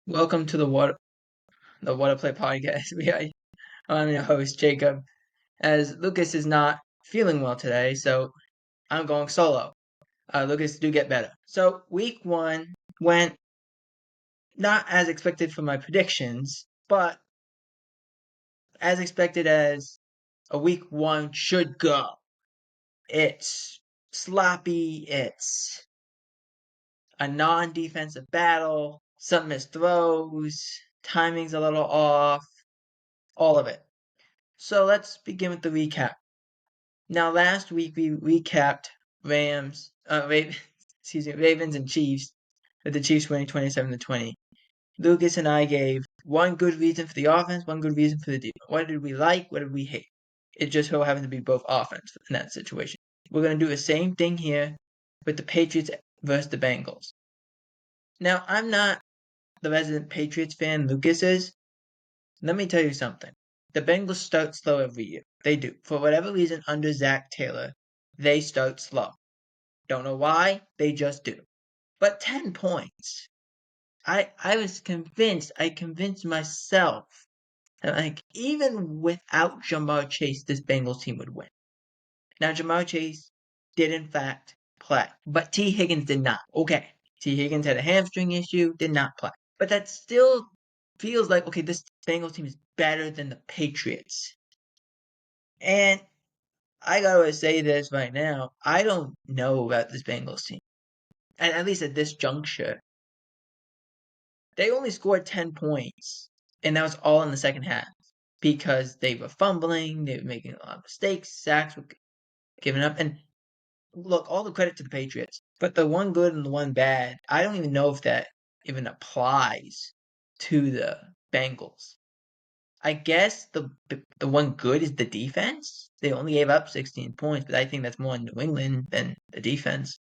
Welcome to the Water Play podcast. I'm your host Jacob. As Lucas is not feeling well today, so I'm going solo. Lucas, do get better. So week 1 went not as expected for my predictions, but as expected as a week 1 should go. It's sloppy. It's a non-defensive battle. Some missed throws. Timing's a little off. All of it. So let's begin with the recap. Now, last week we recapped Ravens and Chiefs, with the Chiefs winning 27-20. Lucas and I gave one good reason for the offense, one good reason for the defense. What did we like? What did we hate? It just so happened to be both offense in that situation. We're going to do the same thing here with the Patriots versus the Bengals. Now, I'm not the resident Patriots fan Lucas is. Let me tell you something. The Bengals start slow every year. They do. For whatever reason, under Zach Taylor, they start slow. Don't know why, they just do. But 10 points. I convinced myself that even without Ja'Marr Chase, this Bengals team would win. Now, Ja'Marr Chase did in fact play, but T. Higgins did not. Okay, T. Higgins had a hamstring issue, did not play. But that still feels like, okay, this Bengals team is better than the Patriots. And I gotta say this right now, I don't know about this Bengals team. And at least at this juncture. They only scored 10 points, and that was all in the second half. Because they were fumbling, they were making a lot of mistakes, sacks were giving up. And look, all the credit to the Patriots. But the one good and the one bad, I don't even know if that even applies to the Bengals. I guess the one good is the defense. They only gave up 16 points, but I think that's more in New England than the defense.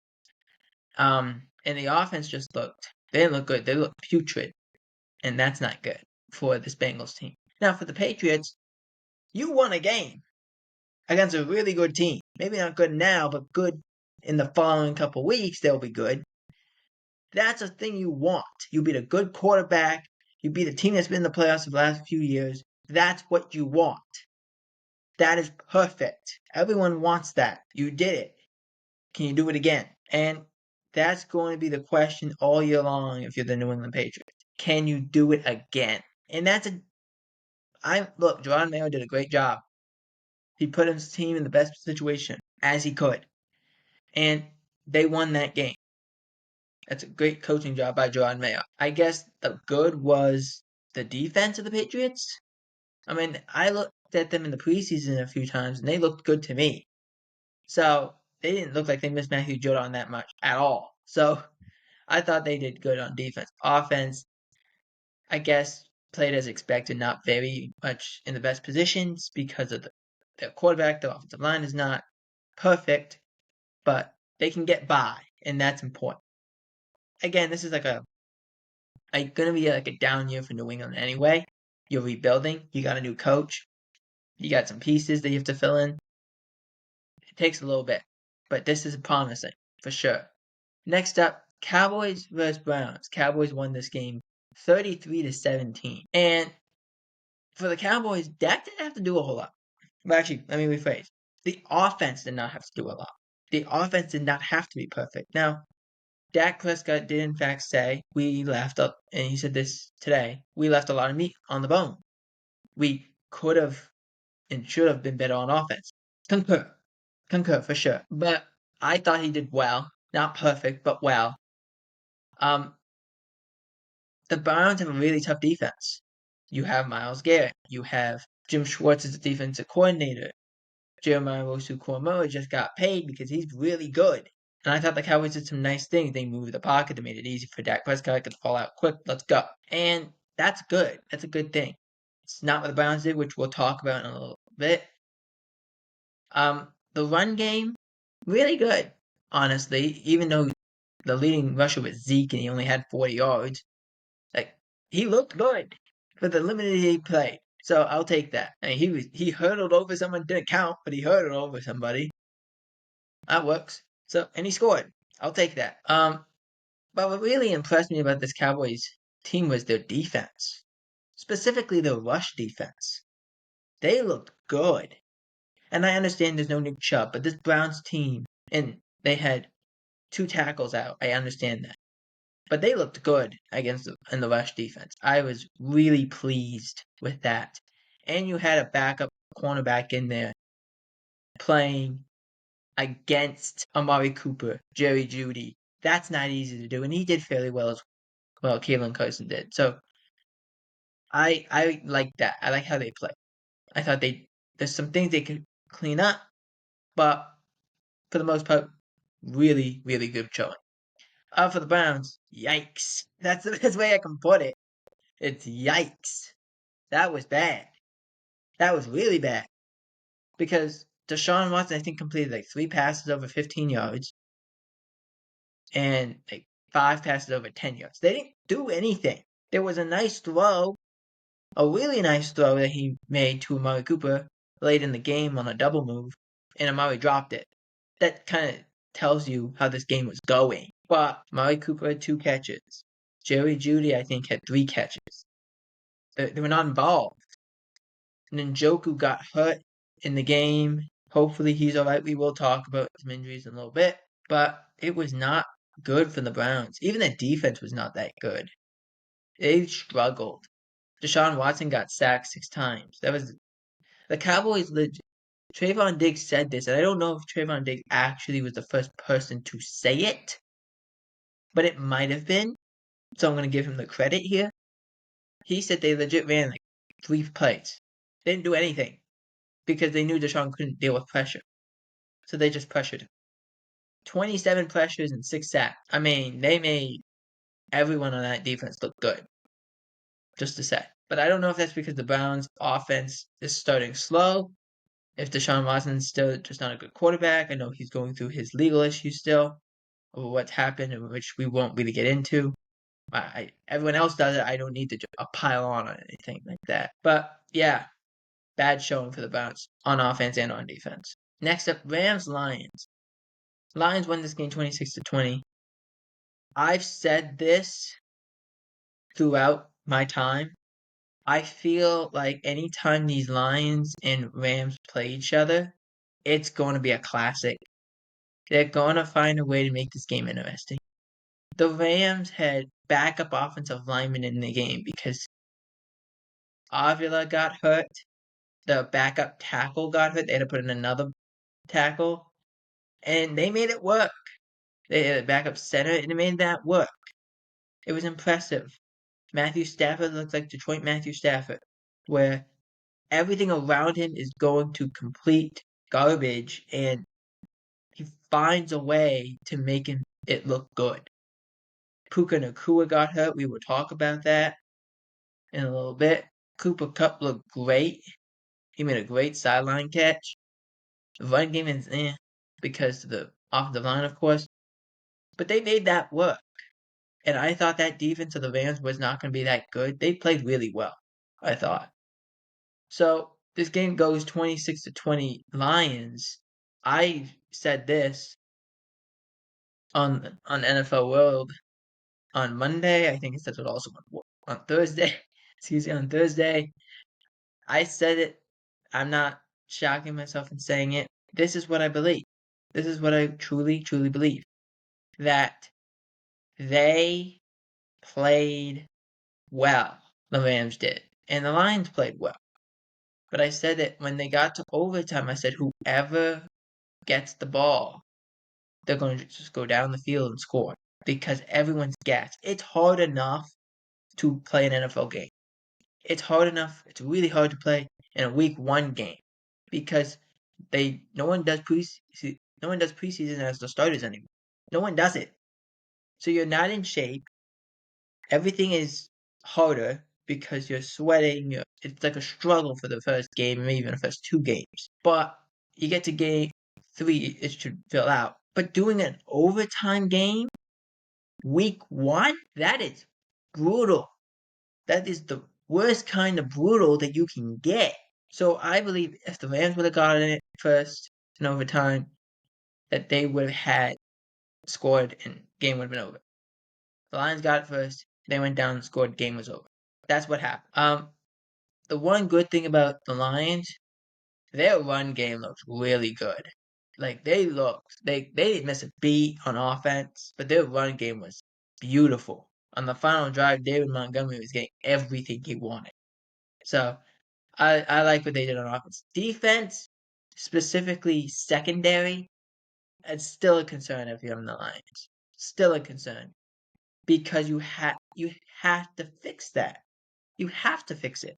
And the offense they didn't look good. They looked putrid, and that's not good for this Bengals team. Now, for the Patriots, you won a game against a really good team. Maybe not good now, but good in the following couple weeks. They'll be good. That's a thing you want. You beat a good quarterback. You beat a team that's been in the playoffs for the last few years. That's what you want. That is perfect. Everyone wants that. You did it. Can you do it again? And that's going to be the question all year long if you're the New England Patriots. Can you do it again? And look, Jerod Mayo did a great job. He put his team in the best situation as he could. And they won that game. That's a great coaching job by Jerod Mayo. I guess the good was the defense of the Patriots. I mean, I looked at them in the preseason a few times, and they looked good to me. So they didn't look like they missed Matthew Judon that much at all. So I thought they did good on defense. Offense, I guess, played as expected, not very much in the best positions because of their quarterback. The offensive line is not perfect, but they can get by, and that's important. Again, this is gonna be like a down year for New England anyway. You're rebuilding. You got a new coach. You got some pieces that you have to fill in. It takes a little bit, but this is promising for sure. Next up, Cowboys versus Browns. Cowboys won this game 33-17. And for the Cowboys, Dak didn't have to do a whole lot. But actually, let me rephrase. The offense did not have to do a lot. The offense did not have to be perfect. Now, Dak Prescott did in fact say, and he said this today, we left a lot of meat on the bone. We could have and should have been better on offense. Concur for sure. But I thought he did well. Not perfect, but well. The Browns have a really tough defense. You have Myles Garrett. You have Jim Schwartz as the defensive coordinator. Jeremiah Owusu-Koramoah just got paid because he's really good. And I thought the Cowboys did some nice things. They moved the pocket. They made it easy for Dak Prescott. Could fall out quick. Let's go. And that's good. That's a good thing. It's not what the Browns did, which we'll talk about in a little bit. The run game, really good, honestly. Even though the leading rusher was Zeke and he only had 40 yards. He looked good for the limited he played. So I'll take that. I mean, he hurdled over someone, didn't count, but he hurdled over somebody. That works. And he scored. I'll take that. But what really impressed me about this Cowboys team was their defense, specifically the rush defense. They looked good. And I understand there's no Nick Chubb, but this Browns team, and they had 2 tackles out. I understand that. But they looked good in the rush defense. I was really pleased with that. And you had a backup cornerback in there playing against Amari Cooper, Jerry Jeudy. That's not easy to do, and he did fairly well as well. Keelan Carson did. So I like that. I like how they play. I thought there's some things they could clean up, but for the most part, really, really good showing. For the Browns, yikes. That's the best way I can put it. It's yikes. That was bad. That was really bad. Because Deshaun Watson, I think, completed like 3 passes over 15 yards and like 5 passes over 10 yards. They didn't do anything. There was a nice throw, a really nice throw that he made to Amari Cooper late in the game on a double move, and Amari dropped it. That kind of tells you how this game was going. But Amari Cooper had 2 catches. Jerry Jeudy, I think, had 3 catches. They were not involved. Njoku got hurt in the game. Hopefully he's all right. We will talk about some injuries in a little bit. But it was not good for the Browns. Even the defense was not that good. They struggled. Deshaun Watson got sacked 6 times. That was the Cowboys. Trayvon Diggs said this, and I don't know if Trayvon Diggs actually was the first person to say it, but it might have been. So I'm going to give him the credit here. He said they legit ran like 3 plays. They didn't do anything because they knew Deshaun couldn't deal with pressure. So they just pressured him. 27 pressures and 6 sacks. I mean, they made everyone on that defense look good. Just to say. But I don't know if that's because the Browns' offense is starting slow. If Deshaun Watson's still just not a good quarterback. I know he's going through his legal issues still. Over what's happened, which we won't really get into. Everyone else does it. I don't need to pile on anything like that. But yeah, bad showing for the Browns on offense and on defense. Next up, Rams-Lions. Lions won this game 26-20. I've said this throughout my time. I feel like anytime these Lions and Rams play each other, it's going to be a classic. They're going to find a way to make this game interesting. The Rams had backup offensive linemen in the game because Avila got hurt. The backup tackle got hurt. They had to put in another tackle. And they made it work. They had a backup center, and they made that work. It was impressive. Matthew Stafford looks like Detroit Matthew Stafford, where everything around him is going to complete garbage, and he finds a way to make it look good. Puka Nacua got hurt. We will talk about that in a little bit. Cooper Kupp looked great. He made a great sideline catch. The run game is because of the offensive line, of course. But they made that work. And I thought that defense of the Rams was not going to be that good. They played really well, I thought. So this game goes 26-20 Lions. I said this on NFL World on Monday. I think it says it also on Thursday. Excuse me, on Thursday. I said it. I'm not shocking myself in saying it. This is what I believe. This is what I truly, truly believe. That they played well. The Rams did. And the Lions played well. But I said that when they got to overtime, I said whoever gets the ball, they're going to just go down the field and score because everyone's gassed. It's hard enough to play an NFL game. It's hard enough. It's really hard to play in a Week 1 game because no one does preseason as the starters anymore. No one does it. So you're not in shape. Everything is harder because you're sweating. It's like a struggle for the first game, maybe even the first 2 games. But you get to game 3, it should fill out. But doing an overtime game, Week 1, that is brutal. That is the worst kind of brutal that you can get. So I believe if the Rams would have gotten it first in overtime, that they would have had scored and game would have been over. The Lions got it first. They went down and scored. Game was over. That's what happened. The one good thing about the Lions, their run game looked really good. Like they didn't miss a beat on offense, but their run game was beautiful. On the final drive, David Montgomery was getting everything he wanted. So I like what they did on offense. Defense, specifically secondary, it's still a concern if you're on the Lions. Still a concern because you have to fix that. You have to fix it.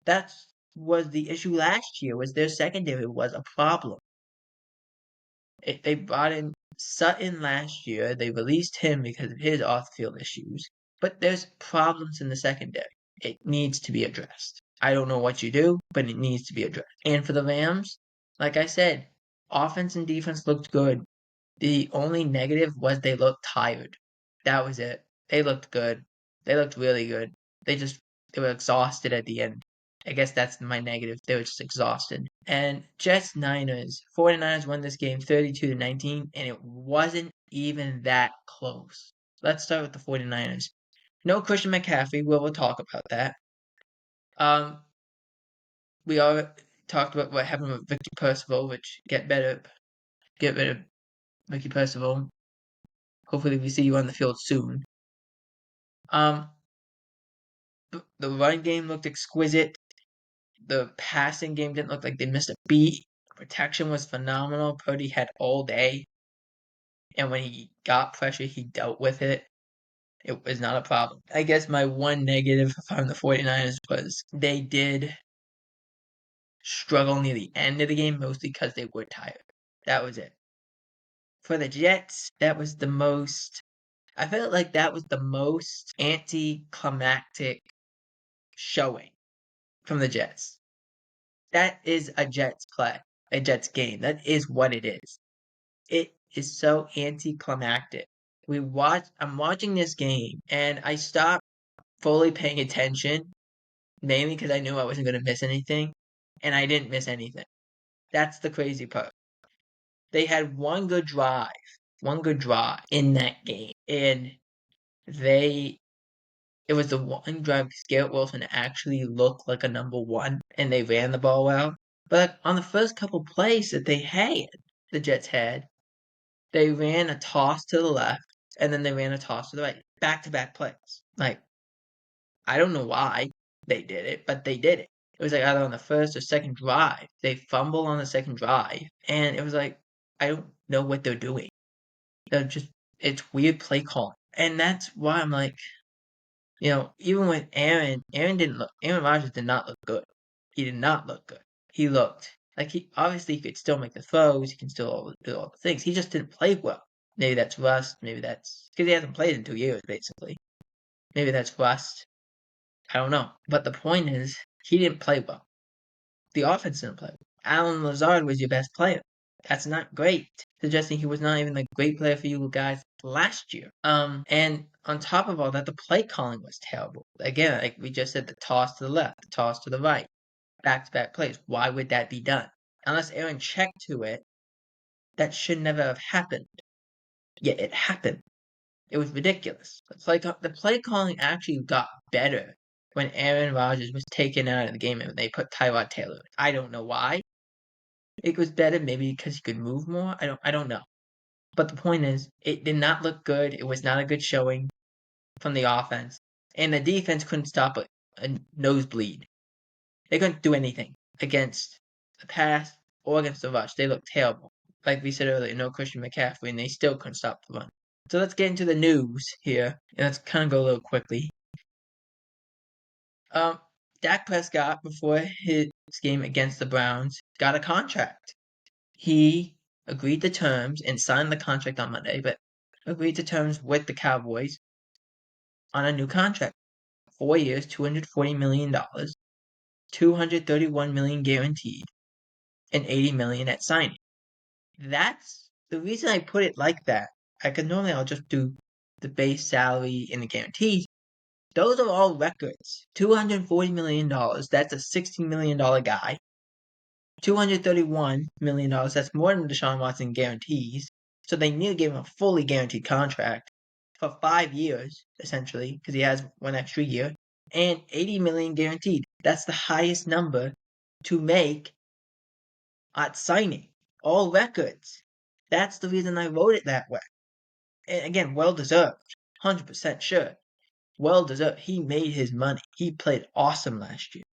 That was the issue last year. Was their secondary was a problem. They brought in Sutton last year. They released him because of his off-field issues. But there's problems in the secondary. It needs to be addressed. I don't know what you do, but it needs to be addressed. And for the Rams, like I said, offense and defense looked good. The only negative was they looked tired. That was it. They looked good. They looked really good. They were exhausted at the end. I guess that's my negative. They were just exhausted. And Jets Niners, 49ers won this game 32-19, and it wasn't even that close. Let's start with the 49ers. No Christian McCaffrey. We'll talk about that. We all talked about what happened with Victor Percival, which get rid of Vicky Percival. Hopefully we see you on the field soon. The run game looked exquisite. The passing game didn't look like they missed a beat. Protection was phenomenal. Purdy had all day. And when he got pressure, he dealt with it. It was not a problem. I guess my one negative from the 49ers was they did struggle near the end of the game, mostly because they were tired. That was it. For the Jets, that was the most... I felt like that was the most anticlimactic showing from the Jets. That is a Jets play, a Jets game. That is what it is. It is so anticlimactic. I'm watching this game and I stopped fully paying attention, mainly because I knew I wasn't going to miss anything, and I didn't miss anything. That's the crazy part. They had one good drive in that game, and it was the one drive because Garrett Wilson actually looked like a number one, and they ran the ball well. But on the first couple plays that the Jets had, they ran a toss to the left, and then they ran a toss to the right. Back-to-back plays. Like, I don't know why they did it, but they did it. It was like either on the first or second drive. They fumble on the second drive, and it was like, I don't know what they're doing. It's weird play calling. And that's why I'm like, even with Aaron Rodgers did not look good. He did not look good. He looked like he could still make the throws. He can still do all the things. He just didn't play well. Maybe that's rust. Maybe that's because he hasn't played in 2 years, basically. Maybe that's rust. I don't know. But the point is, he didn't play well. The offense didn't play well. Allen Lazard was your best player. That's not great. Suggesting he was not even a great player for you guys last year. And on top of all that, the play calling was terrible. Again, like we just said, the toss to the left, the toss to the right, back-to-back plays. Why would that be done? Unless Aaron checked to it, that should never have happened. Yet it happened. It was ridiculous. The play calling actually got better when Aaron Rodgers was taken out of the game and they put Tyrod Taylor in. I don't know why. It was better, maybe because he could move more. I don't know. But the point is, it did not look good. It was not a good showing from the offense. And the defense couldn't stop a nosebleed. They couldn't do anything against the pass or against the rush. They looked terrible. Like we said earlier, no Christian McCaffrey, and they still couldn't stop the run. So let's get into the news here, and let's kind of go a little quickly. Dak Prescott, before his game against the Browns, got a contract. He agreed to terms and signed the contract on Monday, but agreed to terms with the Cowboys on a new contract. 4 years, $240 million, $231 million guaranteed, and $80 million at signing. That's the reason I put it like that. Because normally I'll just do the base salary and the guarantees. Those are all records. $240 million, that's a $60 million guy. $231 million, that's more than Deshaun Watson guarantees. So they need to give him a fully guaranteed contract. for 5 years, essentially, because he has one extra year, and $80 million guaranteed. That's the highest number to make at signing. All records. That's the reason I wrote it that way. And again, well deserved. 100% sure. Well deserved. He made his money. He played awesome last year.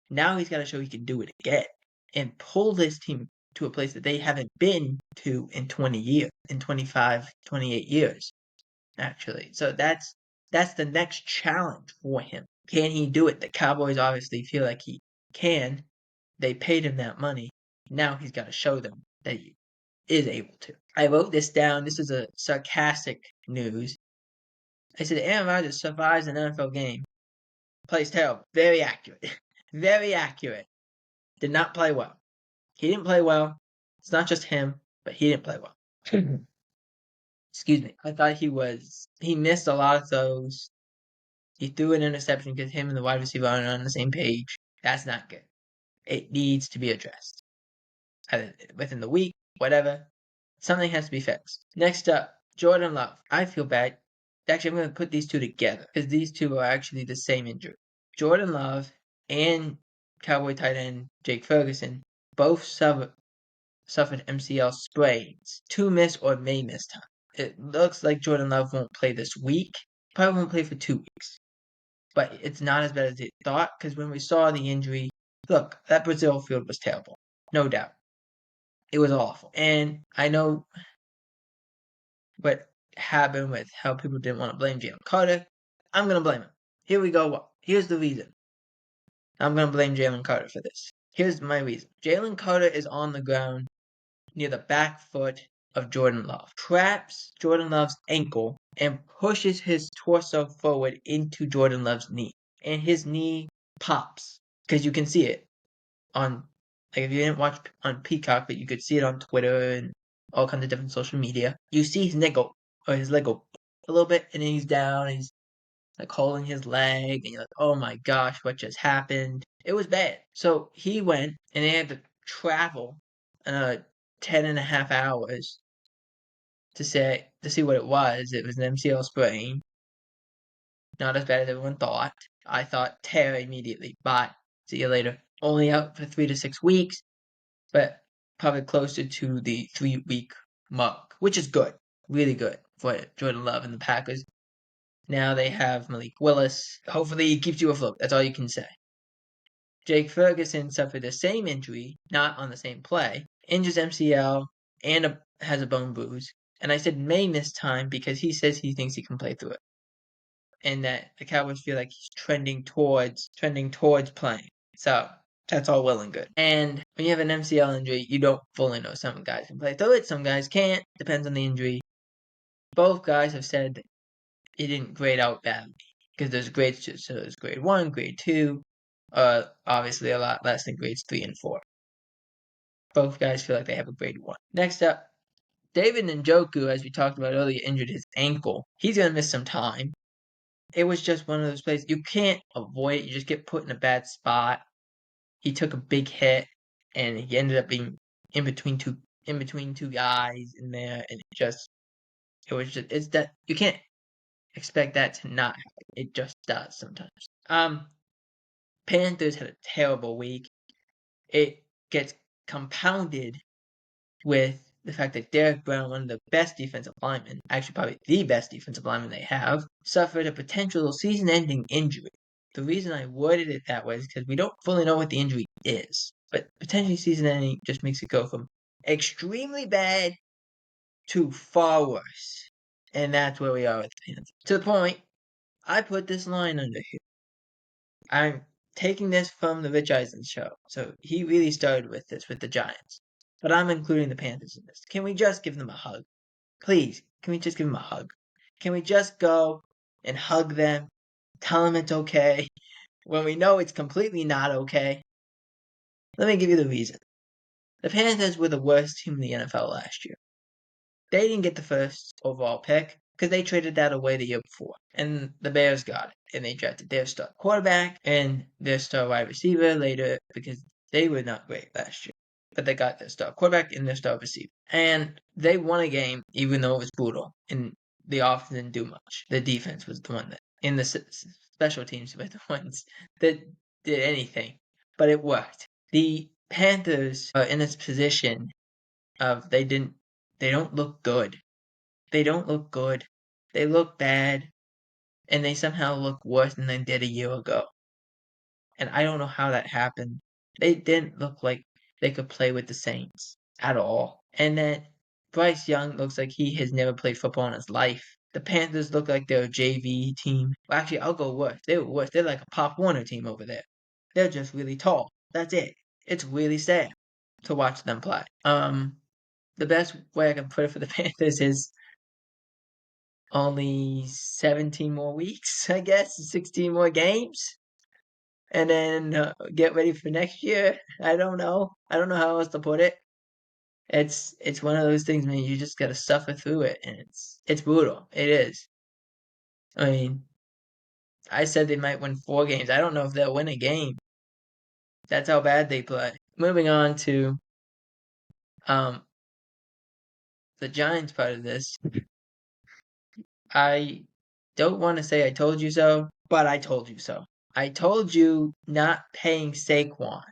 Now he's got to show he can do it again and pull this team to a place that they haven't been to in 20 years, in 25, 28 years, actually. So that's the next challenge for him. Can he do it? The Cowboys obviously feel like he can. They paid him that money. Now he's got to show them that he is able to. I wrote this down. This is a sarcastic news. I said Aaron Rodgers survives an NFL game. Plays terrible. Very accurate. Very accurate. Did not play well. He didn't play well. It's not just him, but he didn't play well. Excuse me. I thought he missed a lot of throws. He threw an interception because him and the wide receiver aren't on the same page. That's not good. It needs to be addressed. Within the week, whatever. Something has to be fixed. Next up, Jordan Love. I feel bad. Actually, I'm going to put these two together because these two are actually the same injury. Jordan Love and Cowboy tight end Jake Ferguson both suffered MCL sprains. 2 miss or may miss time. It looks like Jordan Love won't play this week. Probably won't play for 2 weeks. But it's not as bad as they thought because when we saw the injury, look, that Brazil field was terrible. No doubt. It was awful. And I know what happened with how people didn't want to blame Jalen Carter. I'm going to blame him. Here we go. Here's the reason. I'm going to blame Jalen Carter for this. Here's my reason. Jalen Carter is on the ground near the back foot of Jordan Love. Traps Jordan Love's ankle and pushes his torso forward into Jordan Love's knee. And his knee pops. Because you can see it on, like if you didn't watch on Peacock, but you could see it on Twitter and all kinds of different social media. You see his leg go a little bit, and then he's down, and he's like holding his leg, and you're like, oh my gosh, what just happened? It was bad. So he went, and they had to travel 10.5 hours to see what it was. It was an MCL sprain. Not as bad as everyone thought. I thought tear immediately. Bye. See you later. Only out for 3 to 6 weeks, but probably closer to the 3-week mark, which is good. Really good for Jordan Love and the Packers. Now they have Malik Willis. Hopefully he keeps you afloat. That's all you can say. Jake Ferguson suffered the same injury, not on the same play. Injures MCL and has a bone bruise. And I said may miss time because he says he thinks he can play through it. And that the Cowboys feel like he's trending towards playing. So that's all well and good. And when you have an MCL injury, you don't fully know. Some guys can play through it, some guys can't. Depends on the injury. Both guys have said that it didn't grade out badly because there's grades too. So there's grade 1, grade 2, obviously a lot less than grades 3 and 4. Both guys feel like they have a grade 1. Next up, David Njoku, as we talked about earlier, injured his ankle. He's going to miss some time. It was just one of those plays. You can't avoid it. You just get put in a bad spot. He took a big hit, and he ended up being in between two guys in there, and it's that you can't expect that to not happen. It just does sometimes. Panthers had a terrible week. It gets compounded with the fact that Derek Brown, one of the best defensive linemen, actually probably the best defensive lineman they have, suffered a potential season-ending injury. The reason I worded it that way is because we don't fully know what the injury is. But potentially season-ending just makes it go from extremely bad to far worse. And that's where we are with the Panthers. To the point, I put this line under here. I'm taking this from the Rich Eisen show. So he really started with this with the Giants. But I'm including the Panthers in this. Can we just give them a hug? Please, can we just give them a hug? Can we just go and hug them? Tell them it's okay when we know it's completely not okay? Let me give you the reason. The Panthers were the worst team in the NFL last year. They didn't get the first overall pick because they traded that away the year before. And the Bears got it. And they drafted their star quarterback and their star wide receiver later because they were not great last year. But they got their star quarterback and their star receiver. And they won a game even though it was brutal. And the offense didn't do much. The defense was the one that, in the special teams, were the ones that did anything. But it worked. The Panthers are in this position of they don't look good. They don't look good. They look bad, and they somehow look worse than they did a year ago. And I don't know how that happened. They didn't look like they could play with the Saints at all. And then Bryce Young looks like he has never played football in his life. The Panthers look like they're a JV team. Well, actually, I'll go worse. They were worse. They're like a Pop Warner team over there. They're just really tall. That's it. It's really sad to watch them play. The best way I can put it for the Panthers is only 17 more weeks, I guess, 16 more games, and then get ready for next year. I don't know. I don't know how else to put it. It's one of those things, man. You just gotta suffer through it, and it's brutal. It is. I mean, I said they might win 4 games. I don't know if they'll win a game. That's how bad they play. Moving on to the Giants part of this. I don't want to say I told you so, but I told you so. I told you not paying Saquon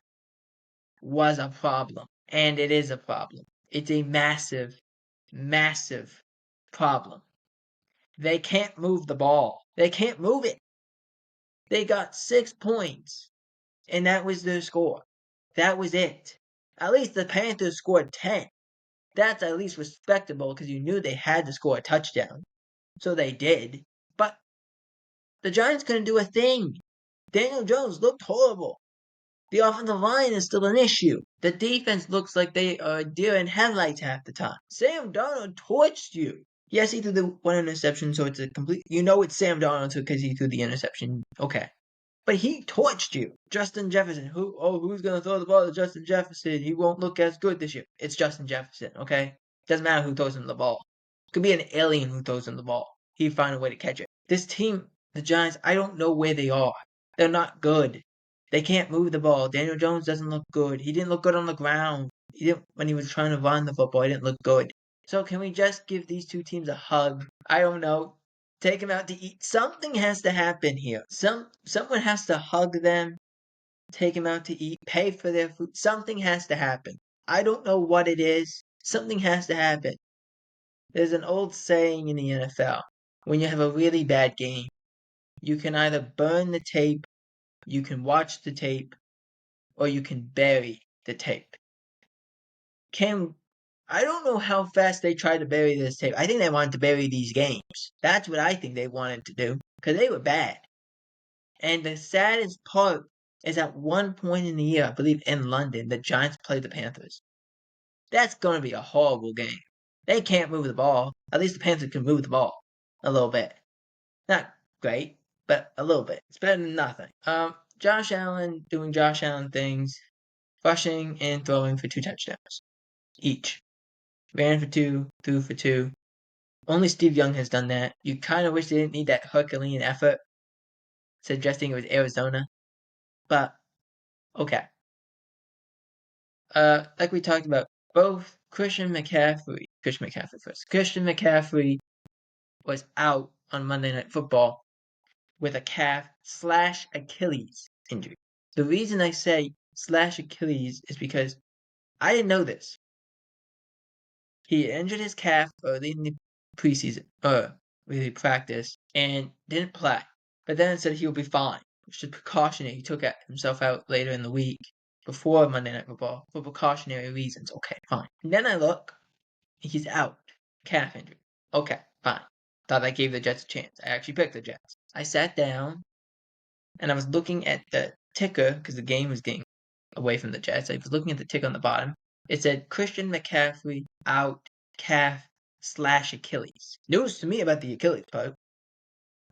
was a problem, and it is a problem. It's a massive, massive problem. They can't move the ball. They can't move it. They got 6 points, and that was their score. That was it. At least the Panthers scored 10. That's at least respectable because you knew they had to score a touchdown. So they did. But the Giants couldn't do a thing. Daniel Jones looked horrible. The offensive line is still an issue. The defense looks like they are deer in headlights half the time. Sam Darnold torched you. Yes, he threw the one interception, so it's a complete. You know it's Sam Darnold because he threw the interception. Okay. But he torched you. Justin Jefferson. Who's going to throw the ball to Justin Jefferson? He won't look as good this year. It's Justin Jefferson, okay? Doesn't matter who throws him the ball. It could be an alien who throws him the ball. He'd find a way to catch it. This team, the Giants, I don't know where they are. They're not good. They can't move the ball. Daniel Jones doesn't look good. He didn't look good on the ground. When he was trying to run the football, he didn't look good. So can we just give these two teams a hug? I don't know. Take them out to eat. Something has to happen here. Someone has to hug them, take them out to eat, pay for their food. Something has to happen. I don't know what it is. Something has to happen. There's an old saying in the NFL. When you have a really bad game, you can either burn the tape, you can watch the tape, or you can bury the tape. I don't know how fast they tried to bury this tape. I think they wanted to bury these games. That's what I think they wanted to do, because they were bad. And the saddest part is at one point in the year, I believe in London, the Giants played the Panthers. That's going to be a horrible game. They can't move the ball. At least the Panthers can move the ball a little bit. Not great, but a little bit. It's better than nothing. Josh Allen doing Josh Allen things, rushing and throwing for 2 touchdowns each. Ran for 2, threw for 2. Only Steve Young has done that. You kind of wish they didn't need that Herculean effort, suggesting it was Arizona. But, okay. Like we talked about, both Christian McCaffrey was out on Monday Night Football with a calf/Achilles injury. The reason I say /Achilles is because I didn't know this. He injured his calf early in the preseason, really practice, and didn't play. But then it said he will be fine, which is precautionary. He took himself out later in the week before Monday Night Football for precautionary reasons. Okay, fine. And then I look, he's out, calf injury. Okay, fine. Thought I gave the Jets a chance. I actually picked the Jets. I sat down, and I was looking at the ticker because the game was getting away from the Jets. I was looking at the ticker on the bottom. It said Christian McCaffrey out, calf/Achilles. News to me about the Achilles part.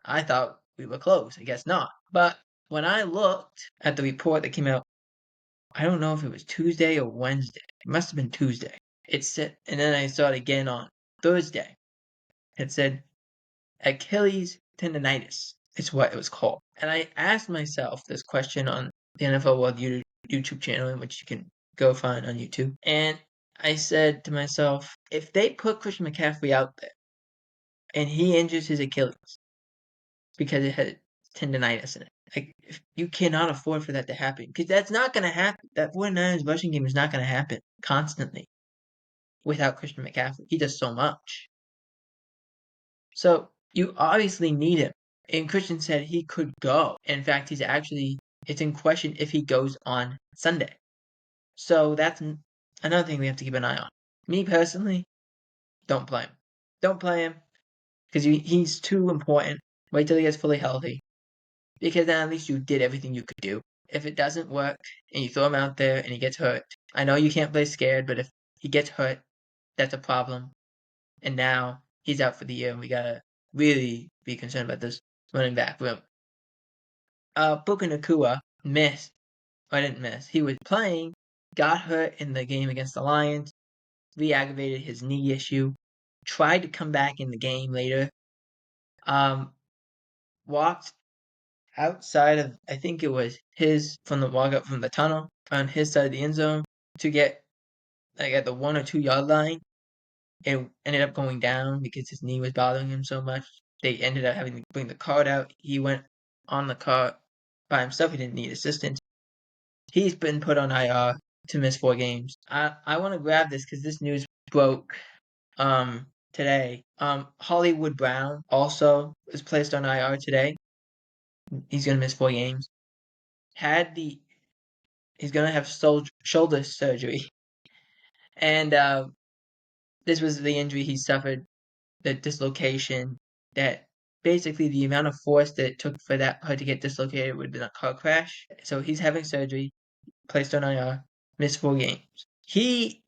I thought we were close. I guess not. But when I looked at the report that came out, I don't know if it was Tuesday or Wednesday. It must have been Tuesday. It said, and then I saw it again on Thursday. It said Achilles tendonitis is what it was called. And I asked myself this question on the NFL World YouTube channel, which you can go find on YouTube. And I said to myself, if they put Christian McCaffrey out there and he injures his Achilles because it had tendonitis in it. Like, you cannot afford for that to happen because that's not going to happen. That 49ers rushing game is not going to happen constantly without Christian McCaffrey. He does so much. So you obviously need him. And Christian said he could go. In fact, it's in question if he goes on Sunday. So that's another thing we have to keep an eye on. Me personally, don't play him. Don't play him because he's too important. Wait till he gets fully healthy. Because then at least you did everything you could do. If it doesn't work and you throw him out there and he gets hurt, I know you can't play scared, but if he gets hurt, that's a problem. And now he's out for the year, and we gotta really be concerned about this running back room. Puka Nacua missed. I didn't miss. He was playing, got hurt in the game against the Lions, re-aggravated his knee issue, tried to come back in the game later, walked outside of, I think it was from the walk up from the tunnel on his side of the end zone to get like at the 1 or 2 yard line. It ended up going down because his knee was bothering him so much. They ended up having to bring the cart out. He went on the cart by himself. He didn't need assistance. He's been put on IR to miss 4 games. I want to grab this because this news broke today. Hollywood Brown also was placed on IR today. He's gonna miss 4 games. He's gonna have shoulder surgery, and this was the injury he suffered, the dislocation. That basically the amount of force that it took for that part to get dislocated would have been a car crash. So he's having surgery, placed on IR, missed 4 games. He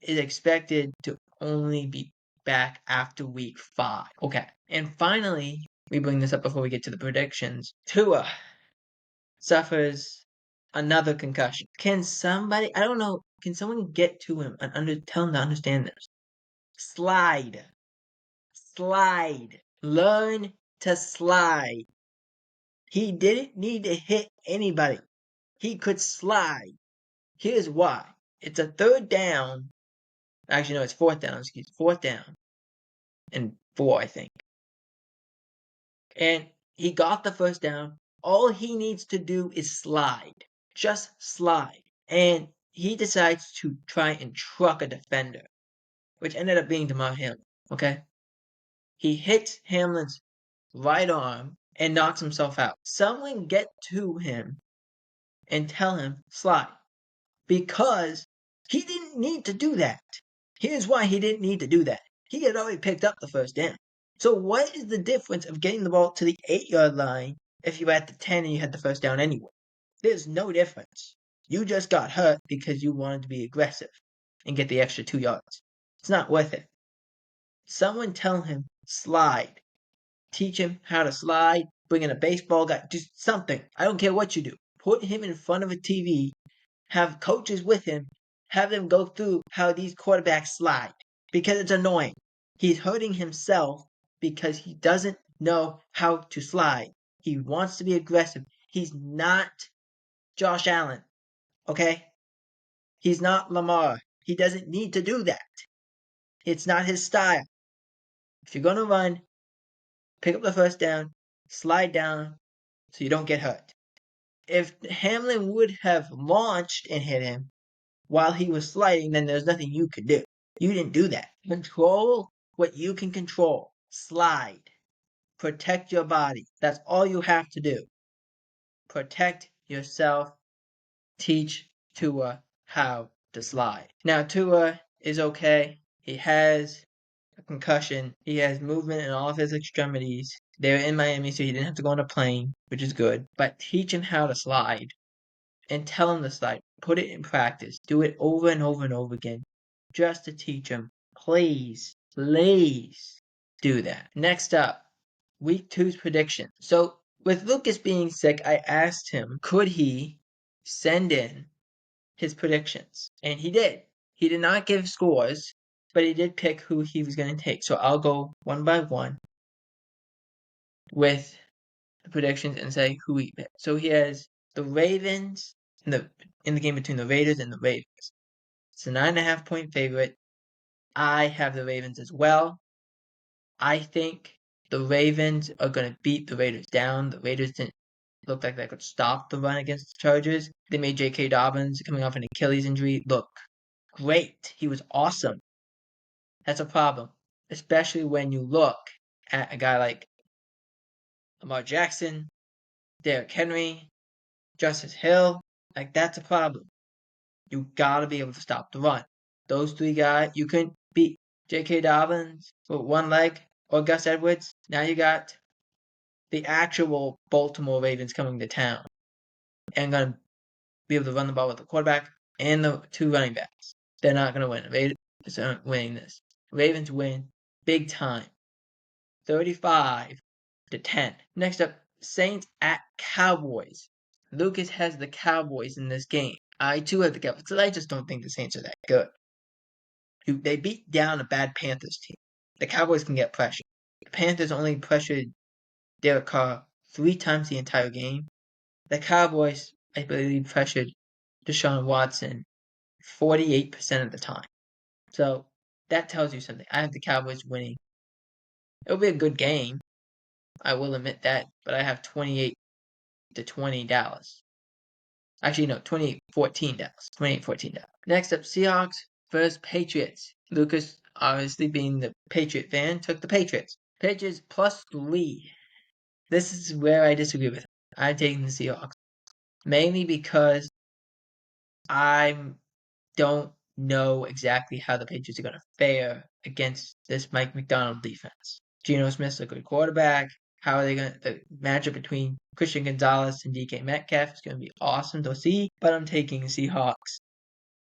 is expected to only be back after week 5. Okay, and finally, we bring this up before we get to the predictions. Tua suffers another concussion. Can somebody, I don't know, can someone get to him and tell him to understand this? Slide. Learn to slide. He didn't need to hit anybody. He could slide. Here's why. It's a 3rd down. Actually, no, it's 4th down. 4th down. And 4, I think. And he got the 1st down. All he needs to do is slide. Just slide. And he decides to try and truck a defender, which ended up being Damar Hamlin. Okay? He hits Hamlin's right arm and knocks himself out. Someone get to him and tell him slide, because he didn't need to do that. Here's why he didn't need to do that. He had already picked up the 1st down. So what is the difference of getting the ball to the 8-yard line if you were at the 10 and you had the 1st down anyway? There's no difference. You just got hurt because you wanted to be aggressive and get the extra 2 yards. It's not worth it. Someone tell him slide. Teach him how to slide. Bring in a baseball guy. Do something. I don't care what you do. Put him in front of a TV. Have coaches with him. Have them go through how these quarterbacks slide. Because it's annoying. He's hurting himself because he doesn't know how to slide. He wants to be aggressive. He's not Josh Allen. Okay? He's not Lamar. He doesn't need to do that. It's not his style. If you're going to run, pick up the 1st down, slide down so you don't get hurt. If Hamlin would have launched and hit him while he was sliding, then there's nothing you could do. You didn't do that. Control what you can control. Slide. Protect your body. That's all you have to do. Protect yourself. Teach Tua how to slide. Now, Tua is okay. He has a concussion. He has movement in all of his extremities. They're in Miami, so he didn't have to go on a plane, which is good. But teach him how to slide and tell him to slide. Put it in practice. Do it over and over and over again just to teach him. Please do that. Next up, week 2's prediction. So with Lucas being sick, I asked him, could he send in his predictions? And he did. He did not give scores, but he did pick who he was going to take. So I'll go one by one with the predictions and say who he picked. So he has the Ravens in the game between the Raiders and the Ravens. It's a 9.5 point favorite. I have the Ravens as well. I think the Ravens are going to beat the Raiders down. The Raiders didn't look like they could stop the run against the Chargers. They made J.K. Dobbins, coming off an Achilles injury, look great. He was awesome. That's a problem, especially when you look at a guy like Lamar Jackson, Derrick Henry, Justice Hill. Like, that's a problem. You gotta be able to stop the run. Those three guys, you couldn't beat J.K. Dobbins with one leg or Gus Edwards. Now you got the actual Baltimore Ravens coming to town and gonna be able to run the ball with the quarterback and the two running backs. They're not gonna win. Ravens aren't winning this. Ravens win big time. 35-10. Next up, Saints at Cowboys. Lucas has the Cowboys in this game. I too have the Cowboys because I just don't think the Saints are that good. They beat down a bad Panthers team. The Cowboys can get pressure. The Panthers only pressured Derek Carr 3 times the entire game. The Cowboys, I believe, pressured Deshaun Watson 48% of the time. So that tells you something. I have the Cowboys winning. It'll be a good game. I will admit that, but I have 28-20 Dallas. Actually, no, 28-14 Dallas. 28-14 Dallas. Next up, Seahawks versus Patriots. Lucas, obviously being the Patriot fan, took the Patriots. Patriots +3. This is where I disagree with him. I'm taking the Seahawks. Mainly because I don't know exactly how the Patriots are going to fare against this Mike Macdonald defense. Geno Smith's a good quarterback. How are they going to, the matchup between Christian Gonzalez and DK Metcalf is going to be awesome to see, but I'm taking the Seahawks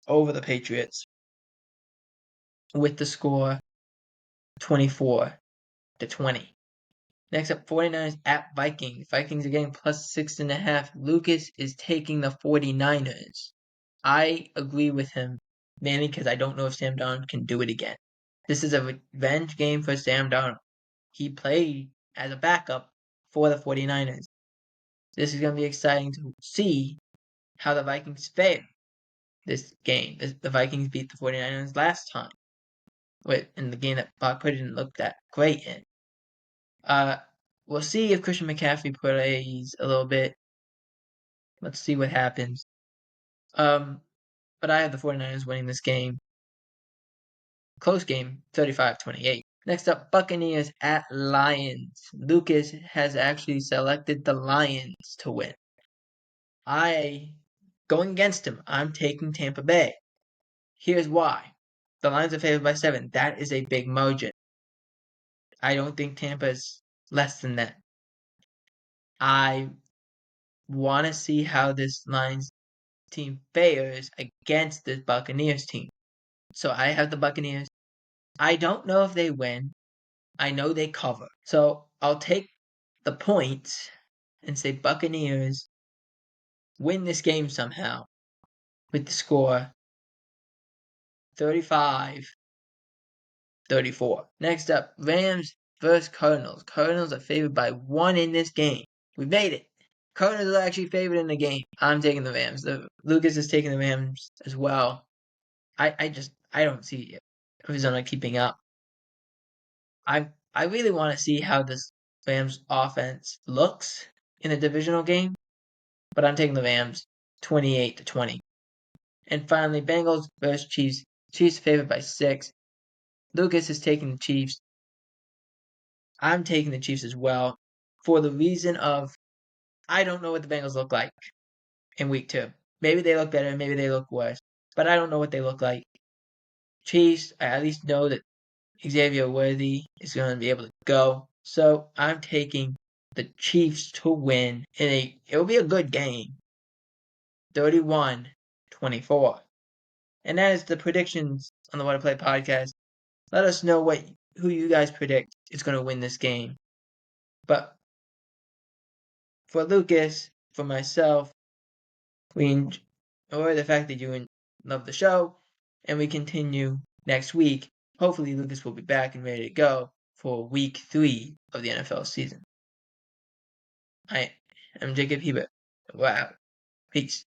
over the Patriots with the score 24-20. Next up, 49ers at Vikings. Vikings are getting +6.5. Lucas is taking the 49ers. I agree with him, mainly because I don't know if Sam Darnold can do it again. This is a revenge game for Sam Darnold. He played as a backup for the 49ers. This is going to be exciting to see how the Vikings fare this game. The Vikings beat the 49ers last time in the game that Brock Purdy didn't look that great in. We'll see if Christian McCaffrey plays a little bit. Let's see what happens. But I have the 49ers winning this game. Close game, 35-28. Next up, Buccaneers at Lions. Lucas has actually selected the Lions to win. Going against him, I'm taking Tampa Bay. Here's why. The Lions are favored by 7. That is a big margin. I don't think Tampa is less than that. I want to see how this Lions team fares against this Buccaneers team. So I have the Buccaneers. I don't know if they win. I know they cover. So I'll take the points and say Buccaneers win this game somehow with the score 35-34. Next up, Rams versus Cardinals. Cardinals are favored by 1 in this game. We made it. Cardinals are actually favored in the game. I'm taking the Rams. Lucas is taking the Rams as well. I don't see Arizona keeping up. I really want to see how this Rams offense looks in a divisional game, but I'm taking the Rams 28-20. And finally, Bengals versus Chiefs. Chiefs favored by 6. Lucas is taking the Chiefs. I'm taking the Chiefs as well for the reason of I don't know what the Bengals look like in week 2. Maybe they look better, maybe they look worse, but I don't know what they look like. Chiefs, I at least know that Xavier Worthy is going to be able to go. So I'm taking the Chiefs to win it'll be a good game. 31-24. And that is the predictions on the What to Play podcast. Let us know who you guys predict is going to win this game. But for Lucas, for myself, we enjoy the fact that you love the show, and we continue next week. Hopefully, Lucas will be back and ready to go for week 3 of the NFL season. I am Jacob Hebert. Wow. Peace.